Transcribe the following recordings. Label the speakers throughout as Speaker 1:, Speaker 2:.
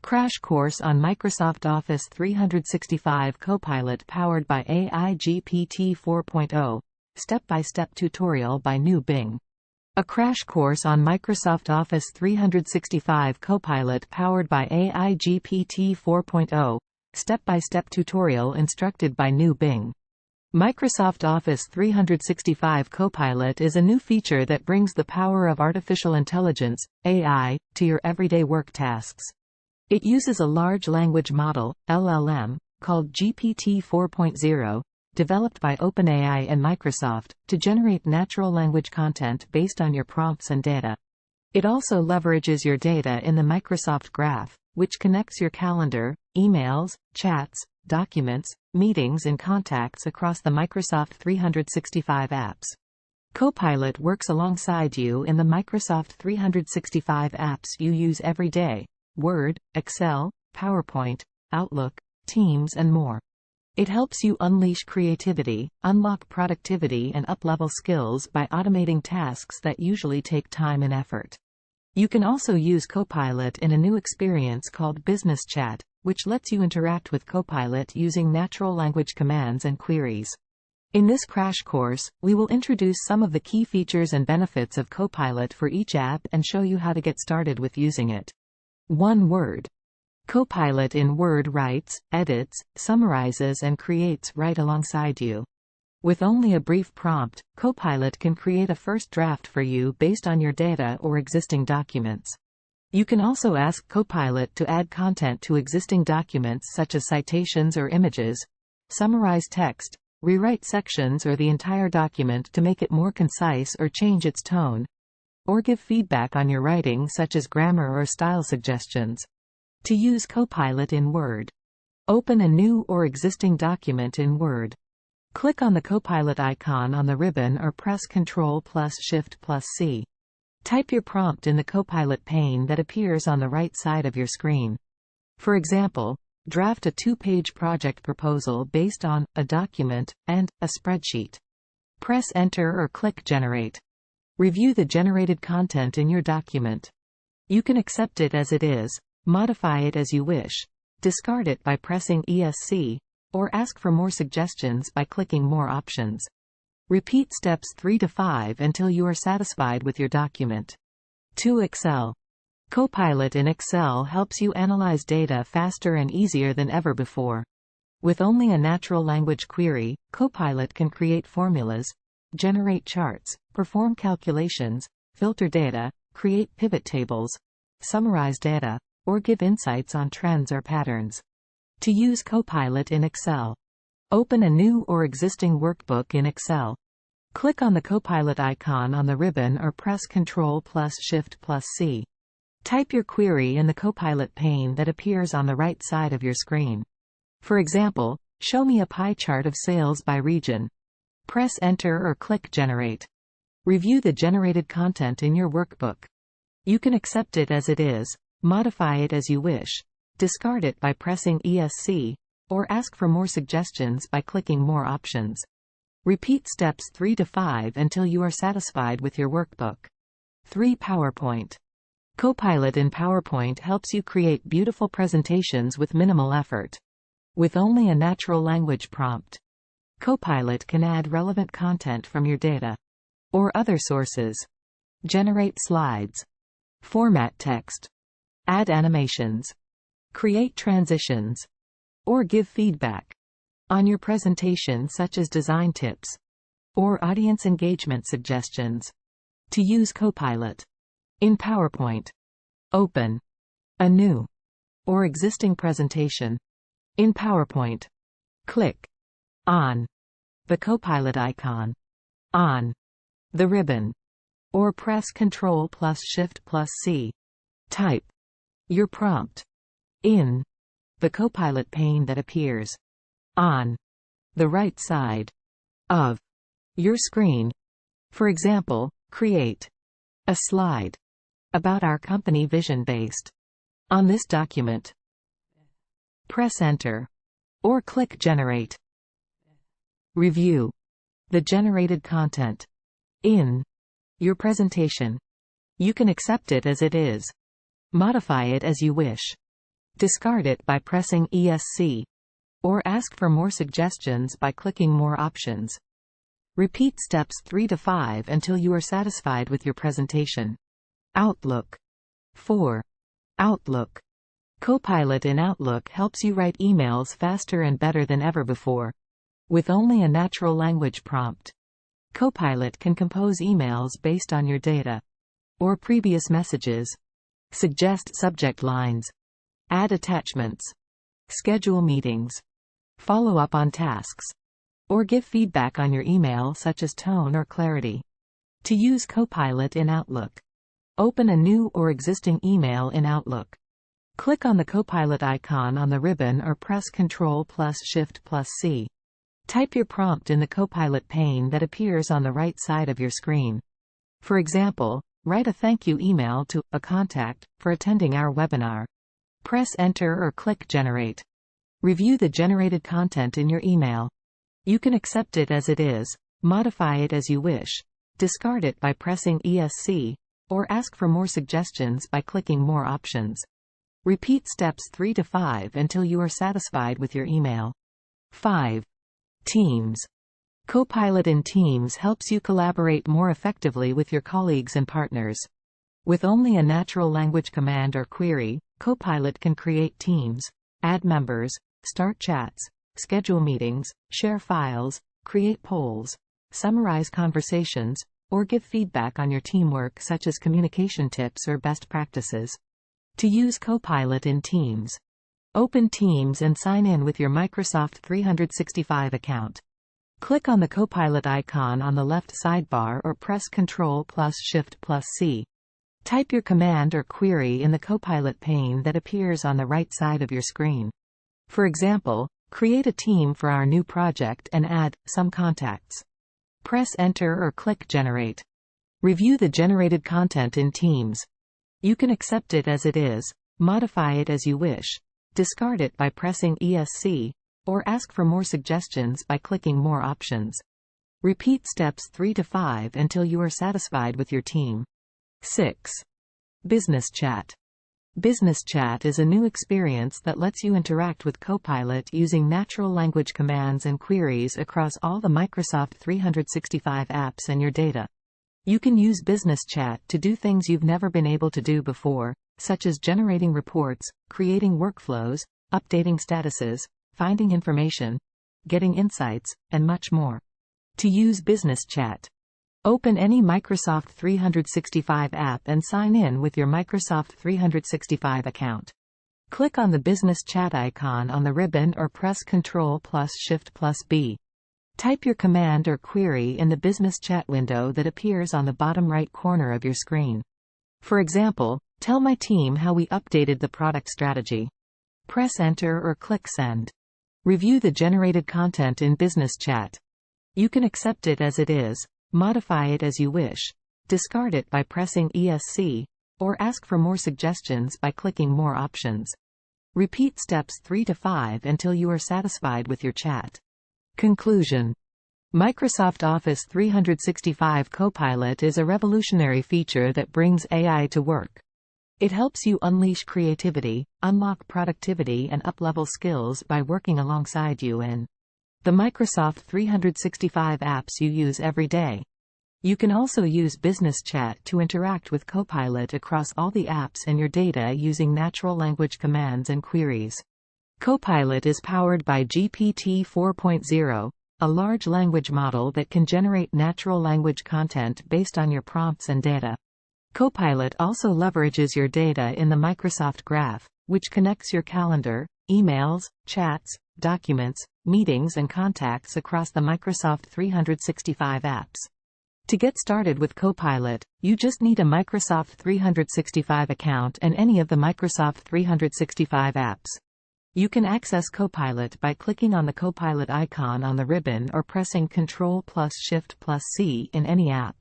Speaker 1: Crash course on Microsoft Office 365 Copilot powered by AI GPT 4.0. Step-by-step tutorial by New Bing. A crash course on Microsoft Office 365 Copilot powered by AI GPT 4.0. Step-by-step tutorial instructed by New Bing. Microsoft Office 365 Copilot is a new feature that brings the power of artificial intelligence, AI, to your everyday work tasks. It uses a large language model, LLM, called GPT 4.0, developed by OpenAI and Microsoft, to generate natural language content based on your prompts and data. It also leverages your data in the Microsoft Graph, which connects your calendar, emails, chats, documents, meetings and contacts across the Microsoft 365 apps. Copilot works alongside you in the Microsoft 365 apps you use every day: Word, Excel, PowerPoint, Outlook, Teams and more. It helps you unleash creativity, unlock productivity and uplevel skills by automating tasks that usually take time and effort. You can also use Copilot in a new experience called Business Chat, which lets you interact with Copilot using natural language commands and queries. In this crash course, we will introduce some of the key features and benefits of Copilot for each app and show you how to get started with using it. 1 Word. Copilot in Word writes, edits, summarizes and creates right alongside you. With only a brief prompt, Copilot can create a first draft for you based on your data or existing documents. You can also ask Copilot to add content to existing documents such as citations or images, summarize text, rewrite sections or the entire document to make it more concise or change its tone, or give feedback on your writing such as grammar or style suggestions. To use Copilot in Word. Open a new or existing document in Word. Click on the Copilot icon on the ribbon or press Ctrl+Shift+C. Type your prompt in the Copilot pane that appears on the right side of your screen. For example, draft a 2-page project proposal based on a document and a spreadsheet. Press Enter or click Generate. Review the generated content in your document. You can accept it as it is, modify it as you wish, discard it by pressing ESC, or ask for more suggestions by clicking More Options. Repeat steps 3 to 5 until you are satisfied with your document. 2 Excel. Copilot in Excel helps you analyze data faster and easier than ever before. With only a natural language query, Copilot can create formulas, generate charts, perform calculations, filter data, create pivot tables, summarize data, or give insights on trends or patterns. To use Copilot in Excel. Open a new or existing workbook in Excel. Click on the Copilot icon on the ribbon or press Ctrl+Shift+C. Type your query in the Copilot pane that appears on the right side of your screen. For example, show me a pie chart of sales by region. Press Enter or click Generate. Review the generated content in your workbook. You can accept it as it is, modify it as you wish, discard it by pressing ESC, or ask for more suggestions by clicking More Options. Repeat steps 3 to 5 until you are satisfied with your workbook. 3 PowerPoint. Copilot in PowerPoint helps you create beautiful presentations with minimal effort. With only a natural language prompt, Copilot can add relevant content from your data or other sources. Generate slides. Format text. Add animations. Create transitions. Or give feedback on your presentation such as design tips or audience engagement suggestions. To use Copilot in PowerPoint. Open a new or existing presentation in PowerPoint. Click on the Copilot icon on the ribbon or press Ctrl+Shift+C. Type your prompt in the Copilot pane that appears on the right side of your screen. For example, create a slide about our company vision based on this document. Press Enter or click Generate. Review the generated content in your presentation. You can accept it as it is, modify it as you wish, Discard it by pressing ESC. Or ask for more suggestions by clicking More Options. Repeat steps 3 to 5 until you are satisfied with your presentation. Outlook. 4. Outlook. Copilot in Outlook helps you write emails faster and better than ever before. With only a natural language prompt, Copilot can compose emails based on your data or previous messages, suggest subject lines, add attachments, schedule meetings, follow up on tasks, or give feedback on your email such as tone or clarity. To use Copilot in Outlook, open a new or existing email in Outlook. Click on the Copilot icon on the ribbon or press Ctrl+Shift+C. Type your prompt in the Copilot pane that appears on the right side of your screen. For example, write a thank you email to a contact for attending our webinar. Press Enter or click Generate. Review the generated content in your email. You can accept it as it is, modify it as you wish, discard it by pressing ESC, or ask for more suggestions by clicking More Options. Repeat steps 3 to 5 until you are satisfied with your email. 5. Teams. Copilot in Teams helps you collaborate more effectively with your colleagues and partners. With only a natural language command or query, Copilot can create teams, add members, start chats, schedule meetings, share files, create polls, summarize conversations, or give feedback on your teamwork such as communication tips or best practices. To use Copilot in Teams, open Teams and sign in with your Microsoft 365 account. Click on the Copilot icon on the left sidebar or press Ctrl+Shift+C. Type your command or query in the Copilot pane that appears on the right side of your screen. For example, create a team for our new project and add some contacts. Press Enter or click Generate. Review the generated content in Teams. You can accept it as it is, modify it as you wish, discard it by pressing ESC, or ask for more suggestions by clicking More Options. Repeat steps 3 to 5 until you are satisfied with your team. 6. Business Chat. Business Chat is a new experience that lets you interact with Copilot using natural language commands and queries across all the Microsoft 365 apps and your data. You can use Business Chat to do things you've never been able to do before, such as generating reports, creating workflows, updating statuses, finding information, getting insights, and much more. To use Business Chat, open any Microsoft 365 app and sign in with your Microsoft 365 account. Click on the Business Chat icon on the ribbon or press Ctrl+Shift+B. Type your command or query in the Business Chat window that appears on the bottom right corner of your screen. For example, tell my team how we updated the product strategy. Press Enter or click Send. Review the generated content in Business Chat. You can accept it as it is, modify it as you wish, discard it by pressing ESC, or ask for more suggestions by clicking More Options. Repeat steps 3 to 5 until you are satisfied with your chat. Conclusion. Microsoft Office 365 Copilot is a revolutionary feature that brings AI to work. It helps you unleash creativity, unlock productivity and uplevel skills by working alongside you in the Microsoft 365 apps you use every day. You can also use Business Chat to interact with Copilot across all the apps and your data using natural language commands and queries. Copilot is powered by GPT 4.0, a large language model that can generate natural language content based on your prompts and data. Copilot also leverages your data in the Microsoft Graph, which connects your calendar, emails, chats, documents, meetings and contacts across the Microsoft 365 apps. To get started with Copilot, you just need a Microsoft 365 account and any of the Microsoft 365 apps. You can access Copilot by clicking on the Copilot icon on the ribbon or pressing Ctrl+Shift+C in any app.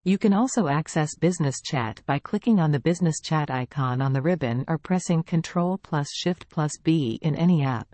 Speaker 1: You can also access Business Chat by clicking on the Business Chat icon on the ribbon or pressing Ctrl+Shift+B in any app.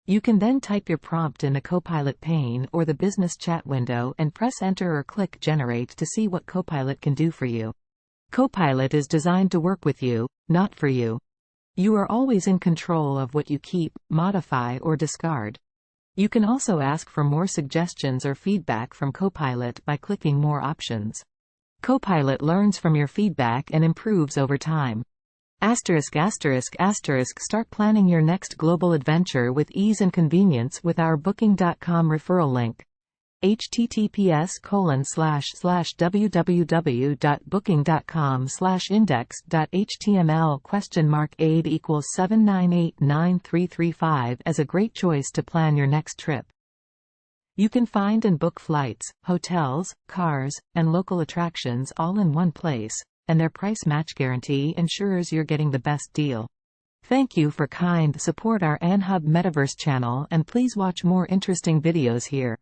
Speaker 1: You can then type your prompt in the Copilot pane or the Business Chat window and press Enter or click Generate to see what Copilot can do for you. Copilot is designed to work with you, not for you. You are always in control of what you keep, modify or discard. You can also ask for more suggestions or feedback from Copilot by clicking More Options. Copilot learns from your feedback and improves over time. Start planning your next global adventure with ease and convenience with our Booking.com referral link. https://www.booking.com/index.html aid equals 7989335 as a great choice to plan your next trip. You can find and book flights, hotels, cars, and local attractions all in one place, and their price match guarantee ensures you're getting the best deal. Thank you for kind support our AnHub Metaverse channel, and please watch more interesting videos here.